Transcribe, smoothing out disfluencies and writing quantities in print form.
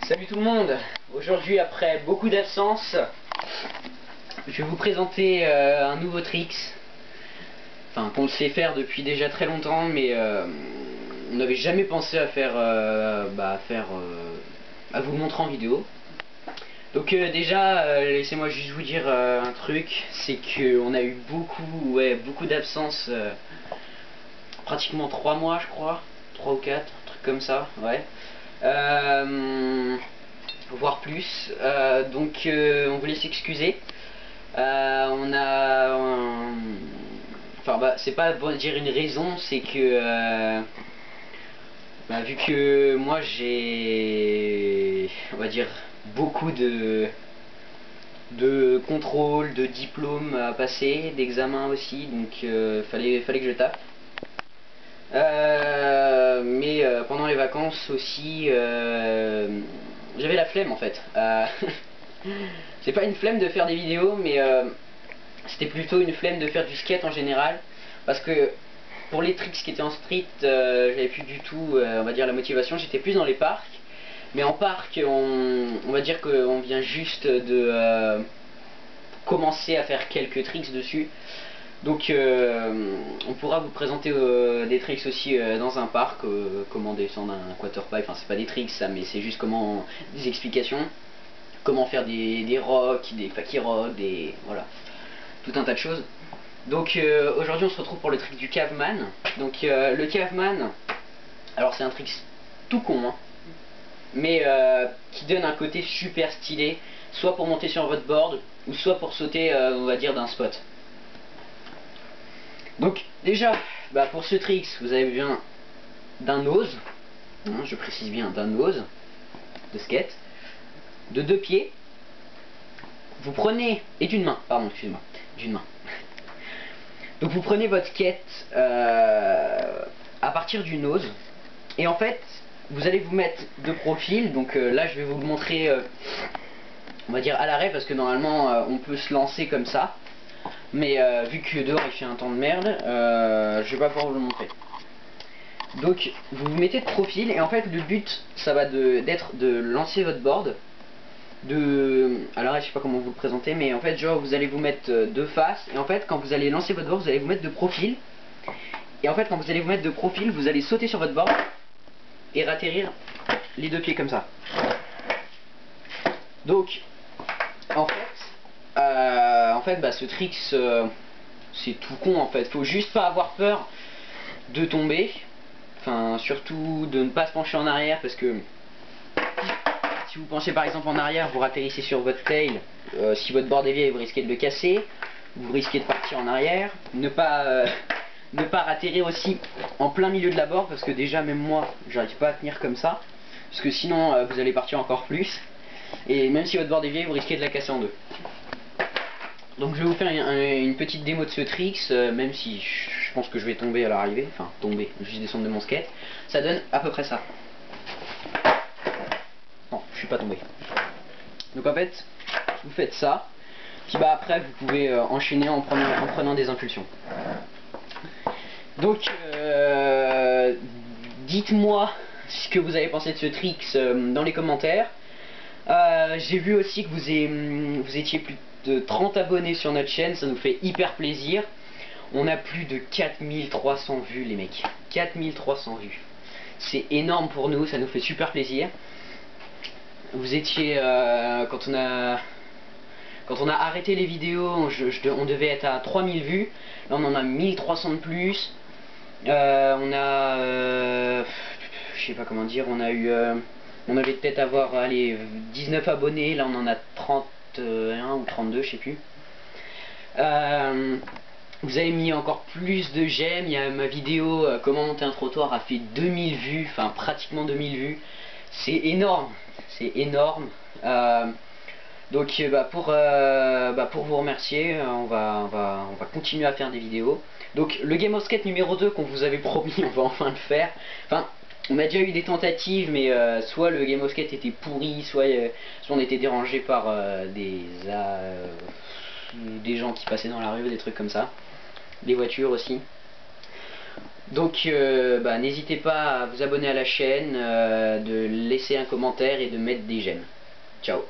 Salut tout le monde. Aujourd'hui, après beaucoup d'absence, je vais vous présenter un nouveau tricks. Enfin, qu'on sait faire depuis déjà très longtemps, mais on n'avait jamais pensé à faire, à vous le montrer en vidéo. Donc déjà, laissez-moi juste vous dire un truc, c'est qu'on a eu beaucoup d'absence, pratiquement 3 mois je crois, 3 ou 4, un truc comme ça, ouais. Voire plus, donc on voulait s'excuser. C'est pas pour dire une raison, c'est que vu que moi j'ai, on va dire, beaucoup de contrôles, de diplômes à passer, d'examens aussi, donc fallait que je tape. Mais pendant les vacances aussi, j'avais la flemme en fait. C'est pas une flemme de faire des vidéos, mais c'était plutôt une flemme de faire du skate en général, parce que pour les tricks qui étaient en street, j'avais plus du tout, on va dire, la motivation. J'étais plus dans les parcs, mais en parc, on va dire qu'on vient juste de commencer à faire quelques tricks dessus. Donc on pourra vous présenter des tricks aussi dans un parc, comment descendre un quarterpipe. Enfin, c'est pas des tricks ça, mais c'est juste des explications, comment faire des rocks, des fakie rocks, voilà, tout un tas de choses. Donc aujourd'hui on se retrouve pour le trick du caveman. Donc le caveman, alors c'est un trick tout con, hein, mais qui donne un côté super stylé, soit pour monter sur votre board, ou soit pour sauter, on va dire, d'un spot. Donc déjà, pour ce trick, vous avez besoin d'un nose, hein, je précise bien d'un nose de skate, de 2 pieds. Vous prenez, et d'une main, pardon, excusez-moi, d'une main. Donc vous prenez votre skate à partir du nose, et en fait, vous allez vous mettre de profil. Donc là, je vais vous le montrer, on va dire à l'arrêt, parce que normalement, on peut se lancer comme ça. Mais vu que dehors il fait un temps de merde, je vais pas pouvoir vous le montrer. Donc vous vous mettez de profil, et en fait le but ça va d'être de lancer votre board alors je sais pas comment vous le présenter, mais en fait genre vous allez vous mettre de face, et en fait quand vous allez lancer votre board vous allez vous mettre de profil, et en fait quand vous allez vous mettre de profil vous allez sauter sur votre board et ratterrir les 2 pieds comme ça. Donc en fait, ce trick c'est tout con en fait. Faut juste pas avoir peur de tomber, enfin surtout de ne pas se pencher en arrière, parce que si vous penchez par exemple en arrière, vous atterrissez sur votre tail. Si votre board est vieille, vous risquez de le casser, vous risquez de partir en arrière. Ne pas atterrir aussi en plein milieu de la board, parce que déjà même moi j'arrive pas à tenir comme ça, parce que sinon vous allez partir encore plus, et même si votre board est vieille, vous risquez de la casser en deux. Donc je vais vous faire une petite démo de ce tricks, même si je pense que je vais tomber à l'arrivée, enfin tomber, juste descendre de mon skate. Ça donne à peu près ça. Non, je suis pas tombé. Donc en fait, vous faites ça, puis après vous pouvez enchaîner en prenant des impulsions. Donc dites-moi ce que vous avez pensé de ce tricks dans les commentaires. J'ai vu aussi que vous étiez plus de 30 abonnés sur notre chaîne, ça nous fait hyper plaisir. On a plus de 4300 vues les mecs, 4300 vues. C'est énorme pour nous, ça nous fait super plaisir. Vous étiez, quand on a arrêté les vidéos, on devait être à 3000 vues. Là on en a 1300 de plus. On a, je sais pas comment dire, on avait peut-être avoir 19 abonnés, là on en a 31 ou 32, je sais plus. Vous avez mis encore plus de j'aime. Il y a ma vidéo comment monter un trottoir a fait 2000 vues, enfin pratiquement 2000 vues. C'est énorme, c'est énorme. Donc pour vous remercier, on va continuer à faire des vidéos. Donc le Game of Skate numéro 2 qu'on vous avait promis, on va enfin le faire. Enfin, on a déjà eu des tentatives, mais soit le Game of Skate était pourri, soit on était dérangé par des gens qui passaient dans la rue, des trucs comme ça. Des voitures aussi. Donc bah, n'hésitez pas à vous abonner à la chaîne, de laisser un commentaire et de mettre des j'aime. Ciao.